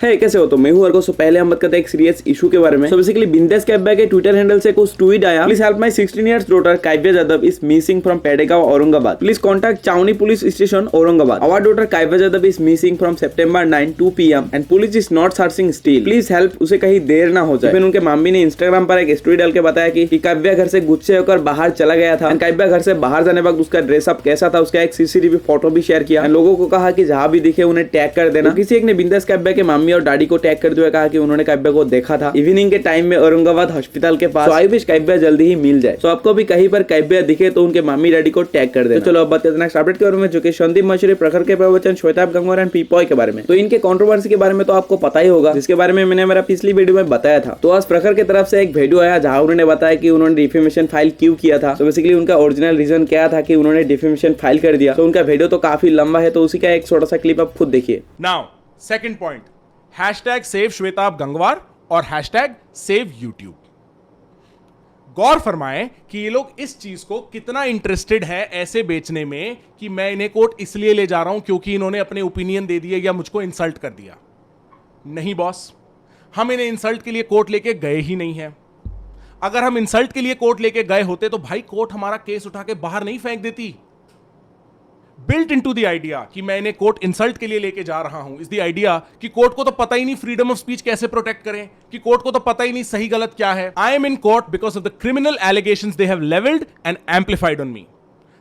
है कैसे हो? तो मैं हूं अर्गो। सो पहले हम बात करते हैं एक सीरियस इशू के बारे में। सो बेसिकली बिंदास कैब के ट्विटर हैंडल से कुछ ट्वीट आया, please help my 16 years daughter Kavya Jadhav is missing from Pedegaon Aurangabad, please contact Chhavni police station Aurangabad. Our daughter Kavya Jadhav is missing from September 9 2 PM and police is not searching still, please help, उसे कहीं देर ना हो जाए। फिर उनके मम्मी ने इंस्टाग्राम पर एक स्टोरी डाल के बताया कि काव्या घर से गुस्से होकर बाहर चला गया था। काव्या घर से बाहर जाने वक्त उसका ड्रेसअप कैसा था उसका एक सीसीटीवी फोटो भी शेयर किया। लोगों को कहा कि जहां भी दिखे उन्हें टैग कर देना। किसी एक ने बिंदास काव्या के मम्मी और डैडी को टैग करते हुए कहा कि उन्होंने काव्या को देखा था इवनिंग के टाइम में औरंगाबाद हॉस्पिटल के पास। आई विश काव्या जल्दी ही मिल जाए। तो आपको भी कहीं पर काव्या दिखे तो उनके मम्मी डैडी को टैग कर देना। तो चलो अब बात करते हैं नेक्स्ट अपडेट के बारे में, जो कि संदीप मशहूरी, प्रखर के प्रवचन, श्वेताब गंगवार एंड पीपॉय के बारे में। तो इनके कंट्रोवर्सी के बारे में तो आपको पता ही होगा, जिसके बारे में मैंने मेरा पिछली वीडियो में बताया था। तो आज प्रखर की तरफ से एक वीडियो आया जहां उन्होंने बताया कि उन्होंने डिफेमेशन फाइल क्यों किया था। तो बेसिकली उनका ओरिजिनल रीजन क्या था कि उन्होंने डिफेमेशन फाइल कर दिया। तो उनका वीडियो तो काफी लंबा है, तो उसी का एक छोटा सा क्लिप आप खुद देखिए। Now second point, #save Shwetabh Gangwar और #सेव यूट्यूब। गौर फरमाएं कि ये लोग इस चीज को कितना इंटरेस्टेड है ऐसे बेचने में कि मैं इन्हें कोर्ट इसलिए ले जा रहा हूं क्योंकि इन्होंने अपने ओपिनियन दे दिए या मुझको इंसल्ट कर दिया। नहीं बॉस, हम इन्हें इंसल्ट के लिए कोर्ट लेके गए ही नहीं है। अगर हम इंसल्ट के लिए कोर्ट लेके गए होते तो भाई कोर्ट हमारा केस उठा के बाहर नहीं फेंक देती। बिल्ट इनटू द आइडिया कि मैं इन्हें कोर्ट इंसल्ट के लिए लेके जा रहा हूं इज द आइडिया कि कोर्ट को तो पता ही नहीं फ्रीडम ऑफ स्पीच कैसे प्रोटेक्ट करें, कि कोर्ट को तो पता ही नहीं सही गलत क्या है। I am in court because of the criminal allegations they have levelled and amplified on me.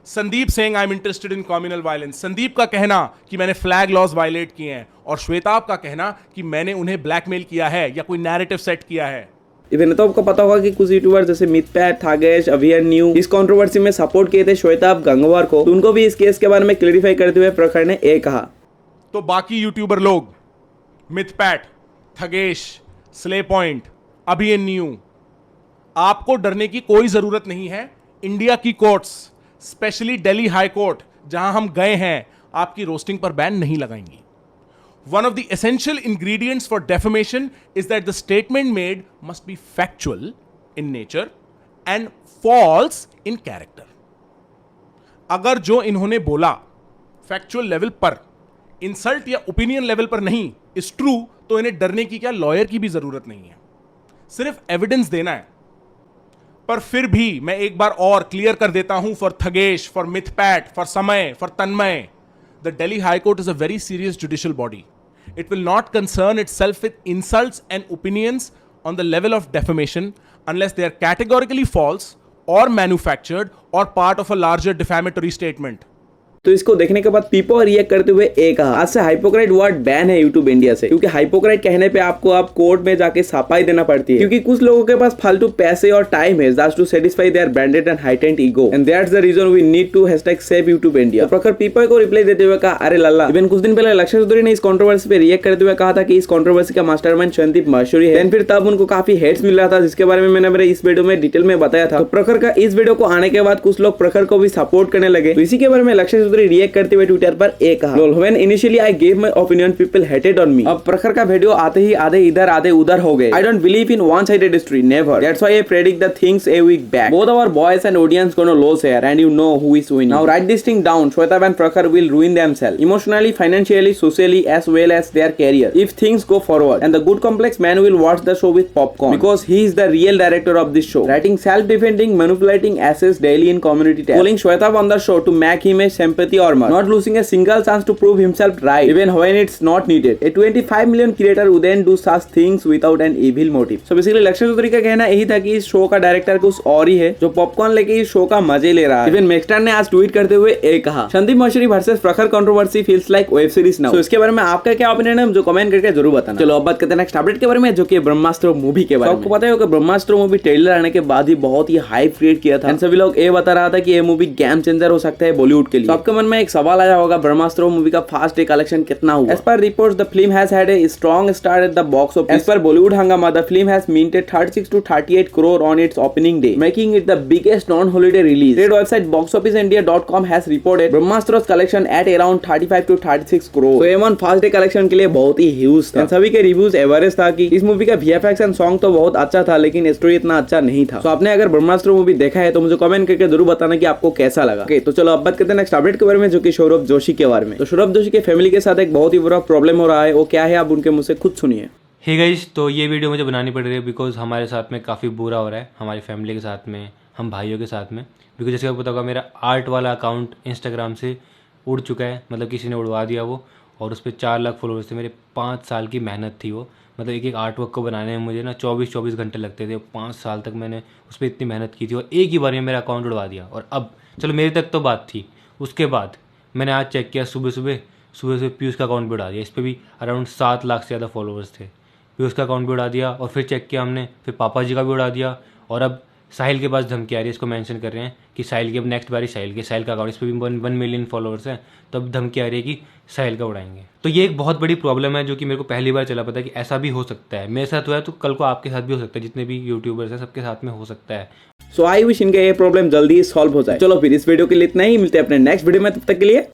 Sandeep saying I am interested in communal violence, Sandeep का कहना कि मैंने फ्लैग लॉज वायलेट किए हैं, और श्वेताब का कहना कि मैंने उन्हें ब्लैकमेल किया है या कोई नैरेटिव सेट किया है। इवन तो आपको पता होगा कि कुछ यूट्यूबर जैसे मिथपैट, थागेश, अभियान न्यू इस कंट्रोवर्सी में सपोर्ट किए थे श्वेताब गंगवार को। तो उनको भी इस केस के बारे में क्लैरिफाई करते हुए प्रखर ने ये कहा। तो बाकी यूट्यूबर लोग, मिथपैट, थगेश, स्ले पॉइंट, अभियान न्यू, आपको डरने की कोई जरूरत नहीं है। इंडिया की courts, specially Delhi high court जहां हम गए हैं, आपकी रोस्टिंग पर बैन नहीं लगाएंगी। One of the essential ingredients for defamation is that the statement made must be factual in nature and false in character. अगर जो इन्होंने बोला फैक्चुअल लेवल पर, इंसल्ट या ओपिनियन लेवल पर नहीं, इज ट्रू, तो इन्हें डरने की क्या लॉयर की भी जरूरत नहीं है, सिर्फ एविडेंस देना है। पर फिर भी मैं एक बार और क्लियर कर देता हूं फॉर थगेश, फॉर मिथपैट, for Samay, for Tanmay, the Delhi high court is a very serious judicial body. It will not concern itself with insults and opinions on the level of defamation unless they are categorically false or manufactured or part of a larger defamatory statement. तो इसको देखने के बाद पीपो react करते हुए एक कहा, आज से हाइपोक्राइट वर्ड बैन है यूट्यूब इंडिया से, क्योंकि हाइपोक्राइट कहने पे आपको आप कोर्ट में जाके सफाई देना पड़ती है, क्योंकि कुछ लोगों के पास फालतू पैसे और टाइम है just to satisfy their branded and heightened ego, and that's the reason we need to #save YouTube India. तो प्रखर पीपो को रिप्लाई देते हुए कहा, अरे लल्ला, इवन कुछ दिन पहले लक्ष्य चौधरी ने इस कंट्रोवर्सी पे रिएक्ट करते हुए कहा था कि इस कंट्रोवर्सी का मास्टरमाइंड संदीप मशहूरी है। फिर तब उनको काफी हेट्स मिल रहा था, जिसके बारे में मैंने मेरे इस वीडियो में डिटेल में बताया था। तो प्रखर का इस वीडियो को आने के बाद कुछ लोग प्रखर को भी सपोर्ट करने लगे। तो इसी के बारे में लक्ष्य चौधरी रिएक्ट करते हुए ट्विटर पर एक कहा, when initially I gave my opinion people hated on me. अब प्रखर का वीडियो आते ही आधे इधर आधे उधर हो गए। I don't believe in one sided history, never, that's why I predict the things a week back. Both our boys and audience gonna lose here and you know who is winning. Now write this thing down. Shwetab and Prakhar will ruin themselves emotionally, financially, socially, as well as their career if things go forward. And the good complex man will watch the show with popcorn because he is the real director of this show, writing self-defending, manipulating assets daily in community tab, calling Shwetab on the show to make him a sympathy armor, not losing a single chance to prove himself right even when it's not needed. A 25 million creator wouldn't do such things without an evil motive. So basically लक्ष्य चौधरी का कहना यही था कि इस show का director कुछ और ही है जो पॉपकॉर्न लेके इस शो का मजे ले रहा है। इवन मैक्सटर ने आज ट्वीट करते हुए एक कहा, संदीप मशहूरी वर्सेस प्रखर controversy feels like web series now. तो इसके बारे में आपका क्या ओपिनियन है मुझे कमेंट करके जरूर बताना। चलो अब बात करते हैं नेक्स्ट अपडेट के बारे में, जो कि ब्रह्मास्त्र मूवी के बारे में। आपको पता है कि ब्रह्मास्त्र मूवी ट्रेलर आने के बाद ही बहुत ही हाइप क्रिएट किया था। सभी लोग ये बता रहा था कि ये मूवी गेम चेंजर हो सकता है बॉलीवुड के लिए। तो आपके मन में एक सवाल आया होगा, ब्रह्मास्त्र मूवी का फर्स्ट डे कलेक्शन कितना हुआ? As per reports the film has had a strong start at the box office. As per Bollywood Hungama the film has minted 36 to 38 crore on its opening day, making it the biggest non-holiday release. Trade website boxofficeindia.com has reported ब्रह्मास्त्र's collection at around 35 to 36 crore. तो ये first day collection के लिए बहुत ही huge था। सभी के reviews average था कि इस मूवी का VFX एंड सॉन्ग तो बहुत अच्छा था, लेकिन स्टोरी इतना अच्छा नहीं था। तो आपने अगर ब्रह्मास्त्र मूवी देखा है तो मुझे कमेंट करके जरूर बताना कि आपको कैसा लगा। ओके, तो चलो अब बात करते हैं नेक्स्ट अपडेट अपडेट के बारे में, जो कि सौरभ जोशी के बारे में। तो सौरभ जोशी के फैमिली के साथ एक बहुत ही बुरा प्रॉब्लम हो रहा है, वो क्या है आप उनके मुंह से खुद सुनिए। हे गाइस, तो ये वीडियो मुझे बनानी पड़ रही है बिकॉज हमारे साथ में काफ़ी बुरा हो रहा है, हमारी फैमिली के साथ में, हम भाइयों के साथ में। बिकॉज जैसे आपको पता होगा, मेरा आर्ट वाला अकाउंट इंस्टाग्राम से उड़ चुका है, मतलब किसी ने उड़वा दिया वो, और उस पर 4 लाख फॉलोअर्स थे। मेरे 5 साल की मेहनत थी वो, मतलब एक एक आर्ट वर्क को बनाने में मुझे ना 24-24 घंटे लगते थे। 5 साल तक मैंने उस पर इतनी मेहनत की थी, और एक ही बार में मेरा अकाउंट उड़वा दिया। और अब चलो मेरे तक तो बात थी, उसके बाद मैंने आज चेक किया, सुबह सुबह पीयूष का अकाउंट भी उड़ा दिया। इस पर भी अराउंड 7 लाख से ज़्यादा फॉलोअर्स थे। फिर उसका अकाउंट भी उड़ा दिया, और फिर चेक किया हमने, फिर पापा जी का भी उड़ा दिया। और अब साहिल के पास धमकी आ रही है, इसको मेंशन कर रहे हैं कि साहिल की अब नेक्स्ट बारी साहिल का अकाउंट, इस पर भी 1 मिलियन फॉलोअर्स हैं, तो अब धमकी आ रही है कि साहिल का उड़ाएंगे। तो ये एक बहुत बड़ी प्रॉब्लम है, जो कि मेरे को पहली बार चला पता कि ऐसा भी हो सकता है। मेरे साथ हुआ है तो कल को आपके साथ भी हो सकता है, जितने भी यूट्यूबर्स हैं सबके साथ में हो सकता है। सो आई विश इनका ये प्रॉब्लम जल्दी सॉल्व हो जाए। चलो फिर इस वीडियो के लिए इतना ही, मिलते हैं अपने नेक्स्ट वीडियो में, तब तक के लिए